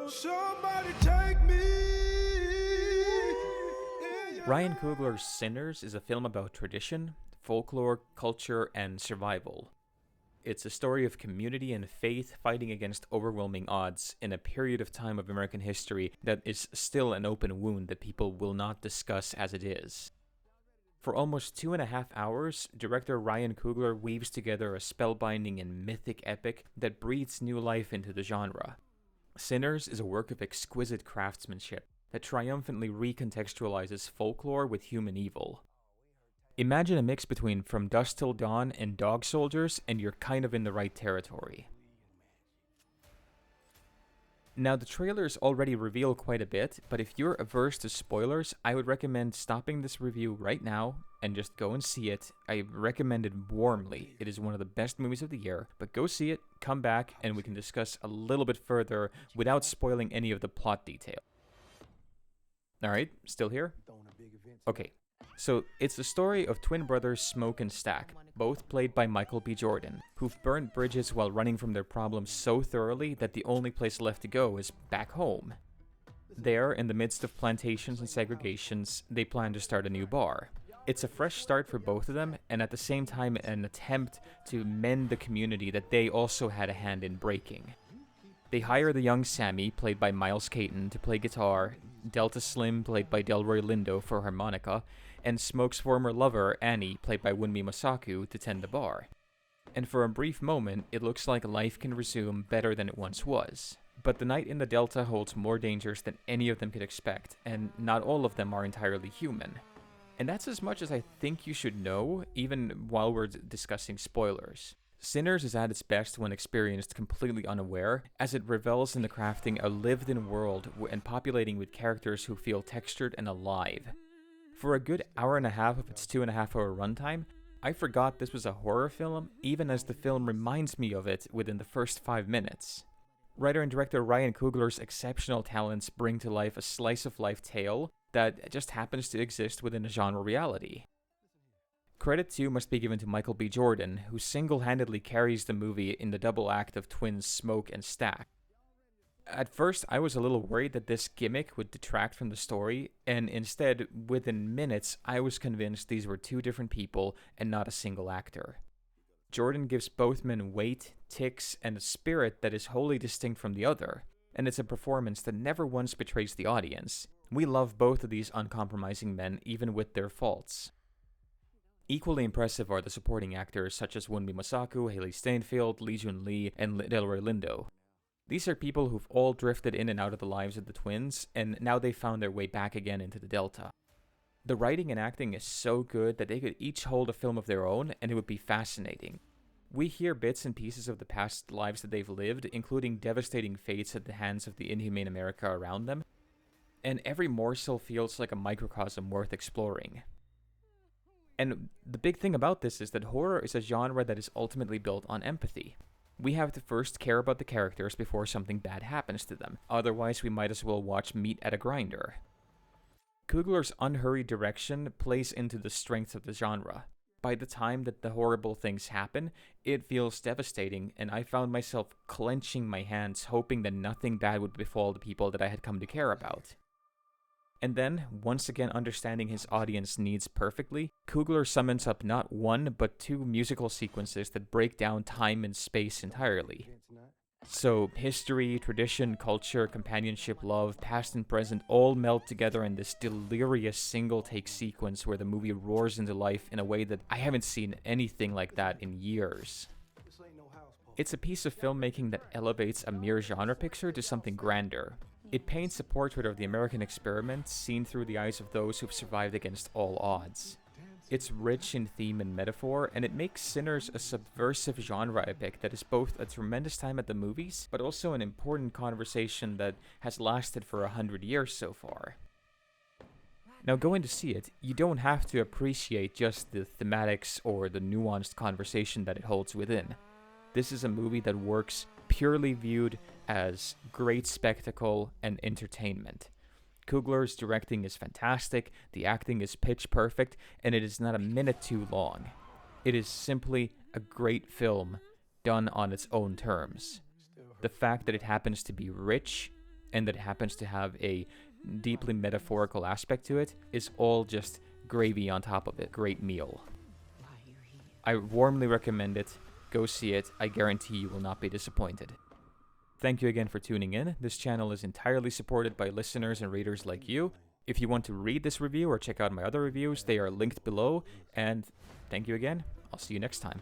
Somebody take me. Ryan Coogler's Sinners is a film about tradition, folklore, culture, and survival. It's a story of community and faith fighting against overwhelming odds in a period of time of American history that is still an open wound that people will not discuss as it is. For almost 2.5 hours, director Ryan Coogler weaves together a spellbinding and mythic epic that breathes new life into the genre. Sinners is a work of exquisite craftsmanship that triumphantly recontextualizes folklore with human evil. Imagine a mix between From Dusk Till Dawn and Dog Soldiers, and you're kind of in the right territory. Now, the trailers already reveal quite a bit, but if you're averse to spoilers, I would recommend stopping this review right now and just go and see it. I recommend it warmly. It is one of the best movies of the year, but go see it, come back, and we can discuss a little bit further without spoiling any of the plot detail. Alright, still here? Okay. So, it's the story of twin brothers Smoke and Stack, both played by Michael B. Jordan, who've burned bridges while running from their problems so thoroughly that the only place left to go is back home. There, in the midst of plantations and segregations, they plan to start a new bar. It's a fresh start for both of them, and at the same time an attempt to mend the community that they also had a hand in breaking. They hire the young Sammy, played by Miles Caton, to play guitar, Delta Slim, played by Delroy Lindo, for harmonica, and Smoke's former lover, Annie, played by Wunmi Masaku, to tend the bar. And for a brief moment, it looks like life can resume better than it once was. But the night in the Delta holds more dangers than any of them could expect, and not all of them are entirely human. And that's as much as I think you should know, even while we're discussing spoilers. Sinners is at its best when experienced completely unaware, as it revels in the crafting a lived-in world and populating with characters who feel textured and alive. For a good hour and a half of its 2.5-hour runtime, I forgot this was a horror film, even as the film reminds me of it within the first 5 minutes. Writer and director Ryan Coogler's exceptional talents bring to life a slice-of-life tale that just happens to exist within a genre reality. Credit too must be given to Michael B. Jordan, who single-handedly carries the movie in the double act of twins Smoke and Stack. At first, I was a little worried that this gimmick would detract from the story, and instead, within minutes, I was convinced these were two different people and not a single actor. Jordan gives both men weight, tics, and a spirit that is wholly distinct from the other, and it's a performance that never once betrays the audience. We love both of these uncompromising men, even with their faults. Equally impressive are the supporting actors such as Wunmi Masaku, Haley Steinfeld, Lee Jun Lee, and Delroy Lindo. These are people who've all drifted in and out of the lives of the twins, and now they've found their way back again into the Delta. The writing and acting is so good that they could each hold a film of their own, and it would be fascinating. We hear bits and pieces of the past lives that they've lived, including devastating fates at the hands of the inhumane America around them, and every morsel feels like a microcosm worth exploring. And the big thing about this is that horror is a genre that is ultimately built on empathy. We have to first care about the characters before something bad happens to them, otherwise we might as well watch meat at a grinder. Coogler's unhurried direction plays into the strengths of the genre. By the time that the horrible things happen, it feels devastating, and I found myself clenching my hands hoping that nothing bad would befall the people that I had come to care about. And then, once again understanding his audience needs perfectly, Coogler summons up not one, but 2 musical sequences that break down time and space entirely. So, history, tradition, culture, companionship, love, past and present all meld together in this delirious single-take sequence where the movie roars into life in a way that I haven't seen anything like that in years. It's a piece of filmmaking that elevates a mere genre picture to something grander. It paints a portrait of the American experiment seen through the eyes of those who've survived against all odds. It's rich in theme and metaphor, and it makes Sinners a subversive genre epic that is both a tremendous time at the movies, but also an important conversation that has lasted for 100 years so far. Now, going to see it, you don't have to appreciate just the thematics or the nuanced conversation that it holds within. This is a movie that works purely viewed as great spectacle and entertainment. Coogler's directing is fantastic, the acting is pitch perfect, and it is not a minute too long. It is simply a great film done on its own terms. The fact that it happens to be rich, and that happens to have a deeply metaphorical aspect to it, is all just gravy on top of it. Great meal. I warmly recommend it. Go see it. I guarantee you will not be disappointed. Thank you again for tuning in. This channel is entirely supported by listeners and readers like you. If you want to read this review or check out my other reviews, they are linked below. And thank you again. I'll see you next time.